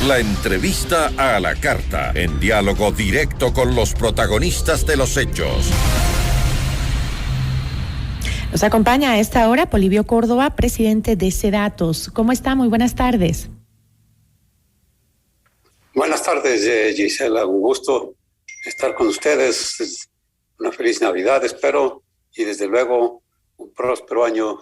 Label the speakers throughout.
Speaker 1: La entrevista a la carta, en diálogo directo con los protagonistas de los hechos.
Speaker 2: Nos acompaña a esta hora Polibio Córdoba, presidente de SEDATOS. ¿Cómo está? Muy buenas tardes.
Speaker 3: Buenas tardes, Gisela. Un gusto estar con ustedes. Una feliz Navidad, espero, y desde luego un próspero año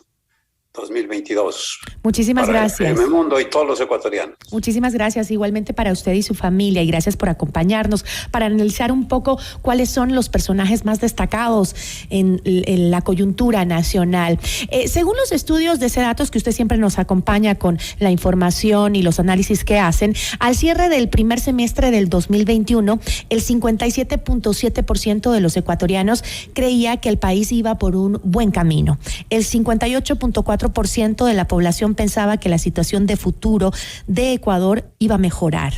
Speaker 3: 2022.
Speaker 2: Muchísimas gracias.
Speaker 3: Para el mundo y todos los ecuatorianos.
Speaker 2: Muchísimas gracias igualmente para usted y su familia, y gracias por acompañarnos para analizar un poco cuáles son los personajes más destacados en la coyuntura nacional. Según los estudios de SEDATOS, que usted siempre nos acompaña con la información y los análisis que hacen, al cierre del primer semestre del 2021, el 57.7% de los ecuatorianos creía que el país iba por un buen camino. El 58.4% de la población pensaba que la situación de futuro de Ecuador iba a mejorar.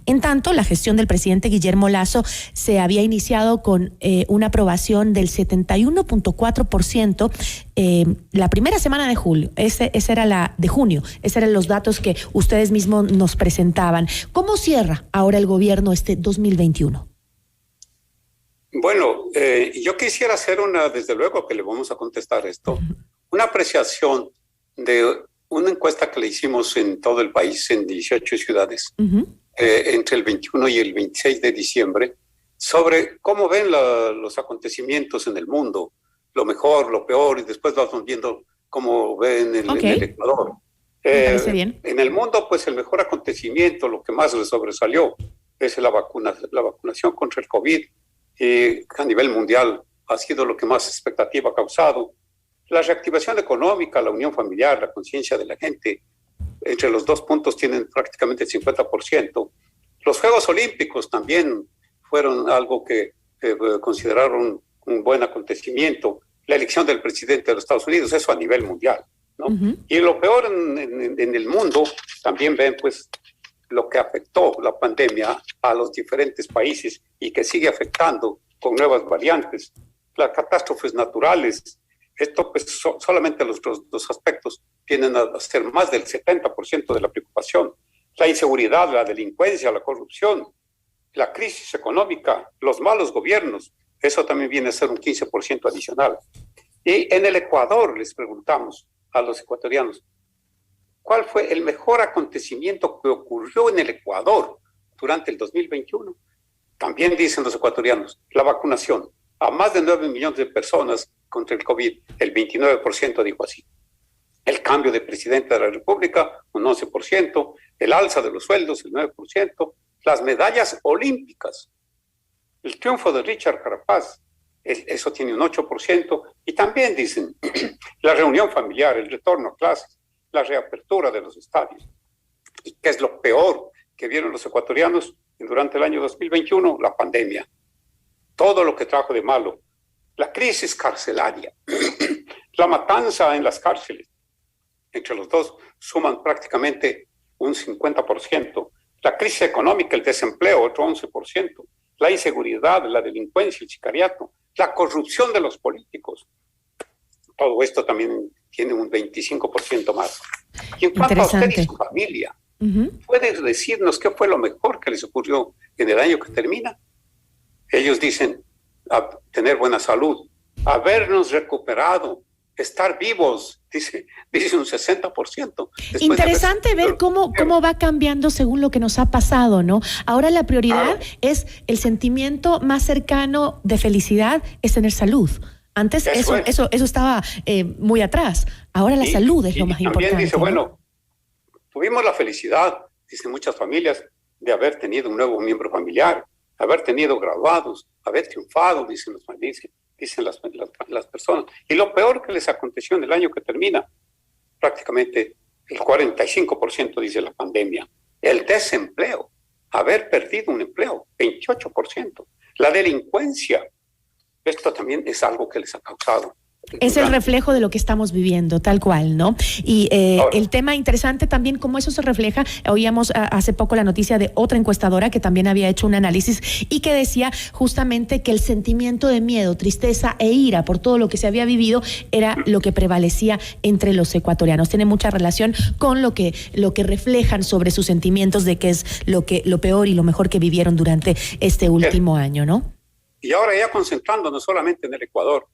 Speaker 2: En tanto, la gestión del presidente Guillermo Lasso se había iniciado con una aprobación del 71.4% la primera semana de julio. Esa era la de junio. Esos eran los datos que ustedes mismos nos presentaban. ¿Cómo cierra ahora el gobierno este 2021?
Speaker 3: Bueno, yo quisiera hacer desde luego que le vamos a contestar esto, una apreciación de una encuesta que le hicimos en todo el país, en 18 ciudades, entre el 21 y el 26 de diciembre, sobre cómo ven los acontecimientos en el mundo, lo mejor, lo peor, y después vamos viendo cómo ven en el Ecuador.
Speaker 2: Me parece bien.
Speaker 3: En el mundo, pues el mejor acontecimiento, lo que más le sobresalió, es la vacunación contra el COVID, a nivel mundial ha sido lo que más expectativa ha causado. La reactivación económica, la unión familiar, la conciencia de la gente, entre los dos puntos tienen prácticamente el 50%. Los Juegos Olímpicos también fueron algo que consideraron un buen acontecimiento. La elección del presidente de los Estados Unidos, eso a nivel mundial, ¿no? Y lo peor en el mundo, también ven pues lo que afectó la pandemia a los diferentes países y que sigue afectando con nuevas variantes, las catástrofes naturales. Esto pues solamente los dos aspectos tienden a ser más del 70% de la preocupación. La inseguridad, la delincuencia, la corrupción, la crisis económica, los malos gobiernos, eso también viene a ser un 15% adicional. Y en el Ecuador les preguntamos a los ecuatorianos, ¿cuál fue el mejor acontecimiento que ocurrió en el Ecuador durante el 2021? También dicen los ecuatorianos, la vacunación a más de 9 millones de personas contra el COVID, el 29% dijo así. El cambio de presidente de la República, un 11%, el alza de los sueldos, el 9%, las medallas olímpicas, el triunfo de Richard Carapaz, eso tiene un 8%, y también dicen la reunión familiar, el retorno a clases, la reapertura de los estadios. ¿Y qué es lo peor que vieron los ecuatorianos durante el año 2021? La pandemia. Todo lo que trajo de malo. La crisis carcelaria, la matanza en las cárceles, entre los dos suman prácticamente un 50%. La crisis económica, el desempleo, otro 11%. La inseguridad, la delincuencia, el sicariato, la corrupción de los políticos. Todo esto también tiene un 25% más. Y en cuanto a usted y su familia, ¿puede decirnos qué fue lo mejor que les ocurrió en el año que termina? Ellos dicen, a tener buena salud, habernos recuperado, estar vivos, dice un 60%.
Speaker 2: Interesante ver cómo va cambiando según lo que nos ha pasado, ¿no? Ahora la prioridad es el sentimiento más cercano de felicidad, es tener salud. Antes eso estaba muy atrás. Ahora la salud es lo más importante.
Speaker 3: También dice, bueno, tuvimos la felicidad, dicen muchas familias, de haber tenido un nuevo miembro familiar, haber tenido graduados, haber triunfado, dicen las personas. Y lo peor que les aconteció en el año que termina, prácticamente el 45% dice la pandemia. El desempleo, haber perdido un empleo, 28%. La delincuencia, esto también es algo que les ha causado
Speaker 2: Es el reflejo de lo que estamos viviendo, tal cual, ¿no? Y el tema interesante también, cómo eso se refleja, oíamos hace poco la noticia de otra encuestadora que también había hecho un análisis y que decía justamente que el sentimiento de miedo, tristeza e ira por todo lo que se había vivido era lo que prevalecía entre los ecuatorianos. Tiene mucha relación con lo que reflejan sobre sus sentimientos de qué es lo peor y lo mejor que vivieron durante este último año, ¿no?
Speaker 3: Y ahora ya concentrándonos solamente en el Ecuador,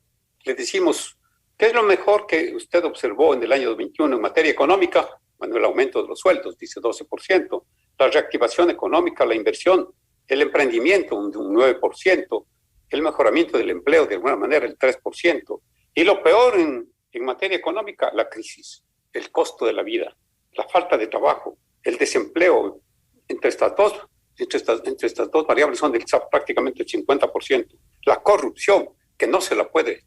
Speaker 3: le decimos, ¿qué es lo mejor que usted observó en el año 2021 en materia económica? Bueno, el aumento de los sueldos, dice 12%, la reactivación económica, la inversión, el emprendimiento, un 9%, el mejoramiento del empleo, de alguna manera, el 3%. Y lo peor en materia económica, la crisis, el costo de la vida, la falta de trabajo, el desempleo. Entre estas dos variables son prácticamente el 50%. La corrupción, que no se la puede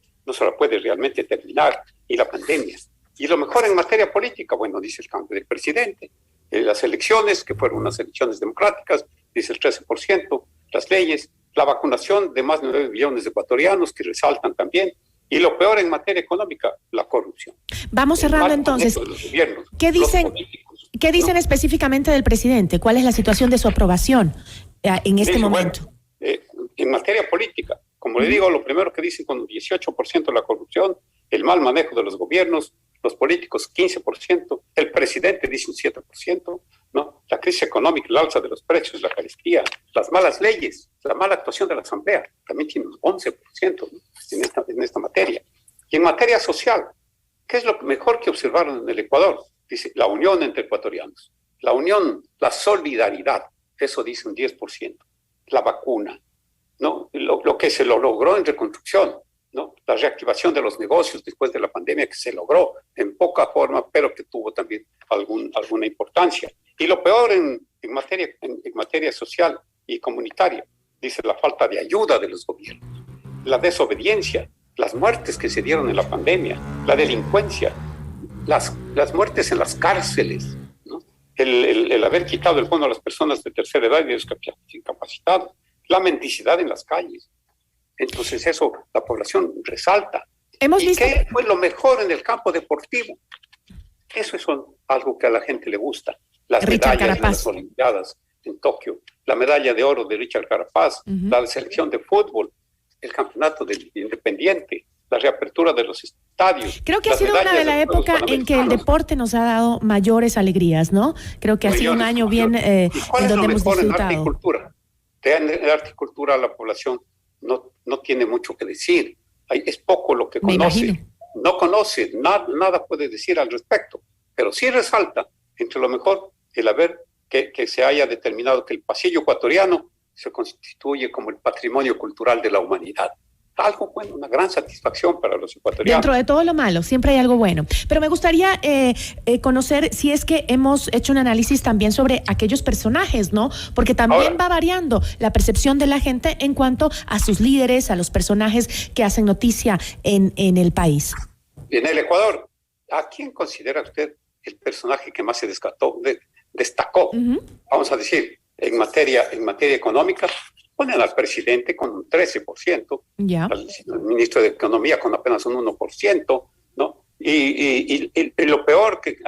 Speaker 3: realmente terminar, y la pandemia. Y lo mejor en materia política, bueno, dice el cambio del presidente, las elecciones, que fueron unas elecciones democráticas, dice el 13%, las leyes, la vacunación de más de 9 millones de ecuatorianos, que resaltan también, y lo peor en materia económica, la corrupción.
Speaker 2: Vamos cerrando entonces. ¿Qué dicen específicamente del presidente? ¿Cuál es la situación de su aprobación en este momento?
Speaker 3: Bueno, en materia política, como le digo, lo primero que dicen con 18% de la corrupción, el mal manejo de los gobiernos, los políticos 15%, el presidente dice un 7%, ¿no? La crisis económica, el alza de los precios, la carestía, las malas leyes, la mala actuación de la Asamblea, también tiene un 11%, ¿no? en esta materia. Y en materia social, ¿qué es lo mejor que observaron en el Ecuador? Dice, la unión entre ecuatorianos, la unión, la solidaridad, eso dice un 10%, la vacuna, ¿no? Lo que se lo logró en reconstrucción, ¿no? La reactivación de los negocios después de la pandemia, que se logró en poca forma, pero que tuvo también alguna importancia. Y lo peor en materia social y comunitaria, dice, la falta de ayuda de los gobiernos, la desobediencia, las muertes que se dieron en la pandemia, la delincuencia, las muertes en las cárceles, ¿no? El haber quitado el bono a las personas de tercera edad y discapacitados, la mendicidad en las calles. Entonces eso la población resalta. ¿Y qué fue lo mejor en el campo deportivo? Eso es algo que a la gente le gusta. Las medallas en las Olimpiadas en Tokio, la medalla de oro de Richard Carapaz, la selección de fútbol, el campeonato del Independiente, la reapertura de los estadios.
Speaker 2: Creo que ha sido una de la época en que el deporte nos ha dado mayores alegrías, ¿no? Creo que ha sido un año bien en donde hemos disfrutado. En arte y cultura? En arte y cultura la población no tiene mucho que decir. Es poco lo que conoce. No conoce, nada puede decir al respecto. Pero sí resalta, entre lo mejor, el haber que se haya determinado que el pasillo ecuatoriano se constituye como el patrimonio cultural de la humanidad. Algo bueno, una gran satisfacción para los ecuatorianos. Dentro de todo lo malo, siempre hay algo bueno. Pero me gustaría conocer si es que hemos hecho un análisis también sobre aquellos personajes, ¿no? Porque también va variando la percepción de la gente en cuanto a sus líderes, a los personajes que hacen noticia en el país.
Speaker 3: En el Ecuador, ¿a quién considera usted el personaje que más se destacó? Vamos a decir, en materia económica, ponen al presidente con un 13%, al ministro de Economía con apenas un 1%, ¿no? Y lo peor, que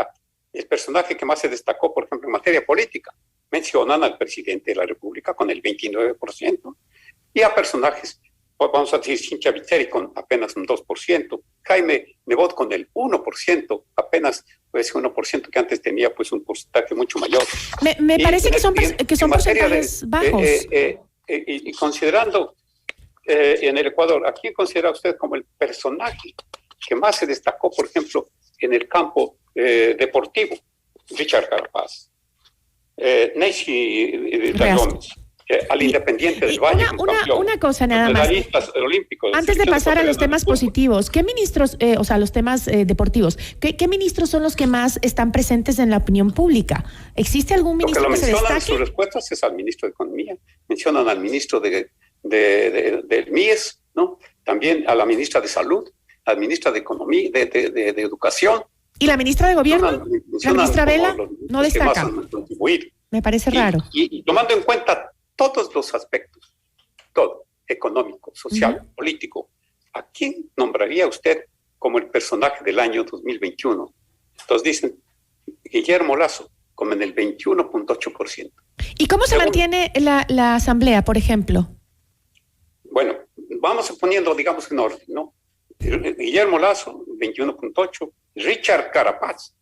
Speaker 3: el personaje que más se destacó, por ejemplo, en materia política, mencionan al presidente de la República con el 29%, y a personajes, vamos a decir, Chincha Viteri con apenas un 2%, Jaime Nebot con el 1%, apenas ese 1% que antes tenía pues un porcentaje mucho mayor.
Speaker 2: Me parece que son porcentajes bajos.
Speaker 3: Y considerando en el Ecuador, ¿a quién considera usted como el personaje que más se destacó, por ejemplo, en el campo deportivo? Richard Carapaz, Neisy Gómez, al Independiente del Valle.
Speaker 2: Una cosa nada más.
Speaker 3: Olímpicos,
Speaker 2: antes de pasar a los temas positivos, ¿qué ministros, los temas deportivos, ¿qué ministros son los que más están presentes en la opinión pública? ¿Existe algún ministro que se destaque?
Speaker 3: En sus respuestas es al ministro de Economía, mencionan al ministro del MIES, ¿no? También a la ministra de Salud, a la ministra de Economía, de Educación.
Speaker 2: ¿Y la ministra de Gobierno? ¿La ministra Vela? No destaca. Me parece raro.
Speaker 3: Y tomando en cuenta todos los aspectos, todo, económico, social, político, ¿a quién nombraría usted personaje del año 2021. Entonces dicen, Guillermo Lasso, como en el 21.8%.
Speaker 2: ¿Y cómo se mantiene la asamblea, por ejemplo?
Speaker 3: Bueno, vamos poniendo, digamos, en orden, ¿no? Guillermo Lasso, 21.8%, Richard Carapaz,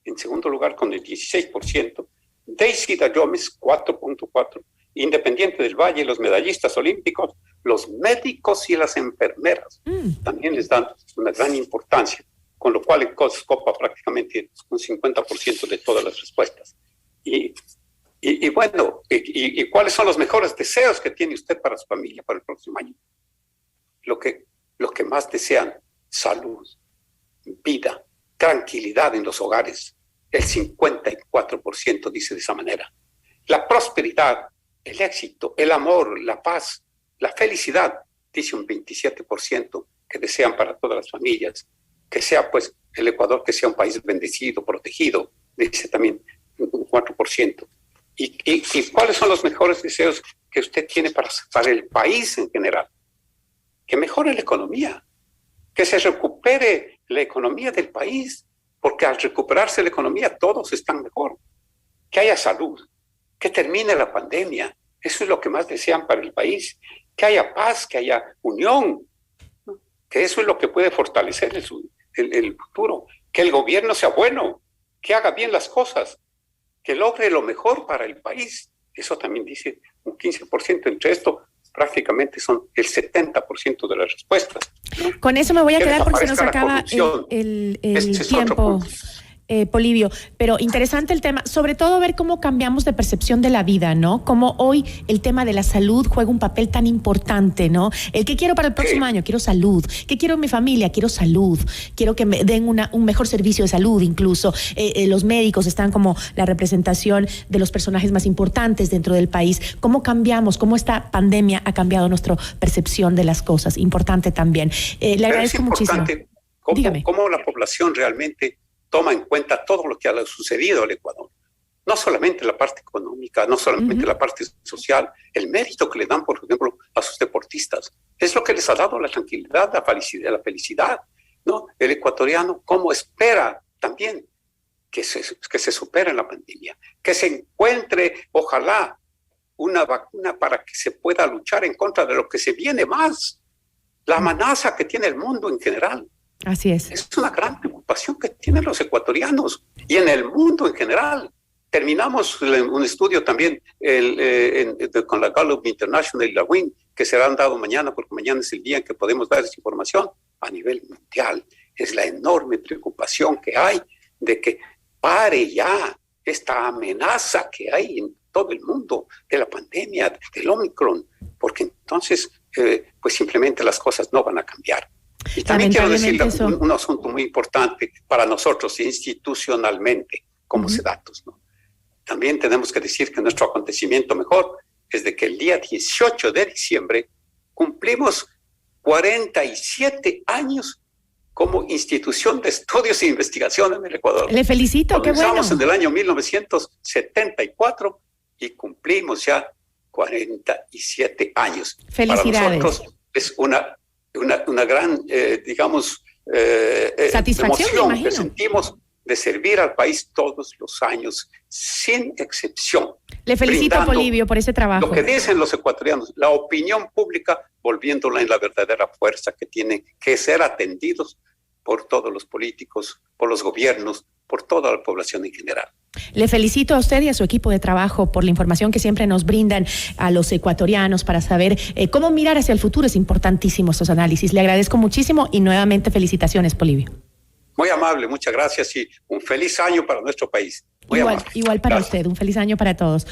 Speaker 3: en segundo lugar con el 16%, Daisy Gómez, 4.4%, Independiente del Valle, los medallistas olímpicos, los médicos y las enfermeras también les dan una gran importancia, con lo cual copa prácticamente un 50% de todas las respuestas. Y bueno, ¿cuáles son los mejores deseos que tiene usted para su familia para el próximo año? Lo que más desean: salud, vida, tranquilidad en los hogares. El 54% dice de esa manera. La prosperidad, el éxito, el amor, la paz, la felicidad, dice un 27% que desean para todas las familias. Que sea, pues, el Ecuador, que sea un país bendecido, protegido, dice también un 4%. ¿Y cuáles son los mejores deseos que usted tiene para el país en general? Que mejore la economía, que se recupere la economía del país, porque al recuperarse la economía todos están mejor. Que haya salud, que termine la pandemia, eso es lo que más desean para el país. Que haya paz, que haya unión, ¿no? Que eso es lo que puede fortalecer el futuro. Que el gobierno sea bueno, que haga bien las cosas, que logre lo mejor para el país. Eso también dice un 15%. Entre esto, prácticamente son el 70% de las respuestas, ¿no?
Speaker 2: Con eso me voy a quedar porque se nos acaba el tiempo, Polibio. Pero interesante el tema, sobre todo ver cómo cambiamos de percepción de la vida, ¿no? Cómo hoy el tema de la salud juega un papel tan importante, ¿no? El que quiero para el próximo año, quiero salud. ¿Qué quiero en mi familia? Quiero salud. Quiero que me den un mejor servicio de salud incluso. Los médicos están como la representación de los personajes más importantes dentro del país. ¿Cómo cambiamos? ¿Cómo esta pandemia ha cambiado nuestra percepción de las cosas? Importante también. Le agradezco muchísimo.
Speaker 3: Cómo la población realmente toma en cuenta todo lo que ha sucedido al Ecuador. No solamente la parte económica, no solamente la parte social, el mérito que le dan, por ejemplo, a sus deportistas. Es lo que les ha dado la tranquilidad, la felicidad, ¿no? El ecuatoriano, cómo espera también que se supere la pandemia, que se encuentre, ojalá, una vacuna para que se pueda luchar en contra de lo que se viene más, la amenaza que tiene el mundo en general.
Speaker 2: Así es.
Speaker 3: Es una gran preocupación que tienen los ecuatorianos y en el mundo en general. Terminamos un estudio también con la Gallup International y la WIN, que serán dados mañana, porque mañana es el día en que podemos dar esa información a nivel mundial. Es la enorme preocupación que hay de que pare ya esta amenaza que hay en todo el mundo de la pandemia, del Omicron, porque entonces pues simplemente las cosas no van a cambiar. Y también quiero decirle un asunto muy importante para nosotros institucionalmente, como SEDATUS, ¿no? También tenemos que decir que nuestro acontecimiento mejor es de que el día 18 de diciembre cumplimos 47 años como institución de estudios e investigación en el Ecuador.
Speaker 2: Le felicito, qué bueno.
Speaker 3: Comenzamos en el año 1974 y cumplimos ya 47 años.
Speaker 2: Felicidades.
Speaker 3: Para nosotros es una gran,
Speaker 2: satisfacción,
Speaker 3: emoción que sentimos de servir al país todos los años, sin excepción.
Speaker 2: Le felicito, Polibio, por ese trabajo.
Speaker 3: Lo que dicen los ecuatorianos, la opinión pública, volviéndola en la verdadera fuerza que tienen que ser atendidos por todos los políticos, por los gobiernos, por toda la población en general.
Speaker 2: Le felicito a usted y a su equipo de trabajo por la información que siempre nos brindan a los ecuatorianos para saber cómo mirar hacia el futuro. Es importantísimo estos análisis. Le agradezco muchísimo y nuevamente felicitaciones, Polibio.
Speaker 3: Muy amable, muchas gracias y un feliz año para nuestro país. Muy amable.
Speaker 2: Igual para usted, un feliz año para todos.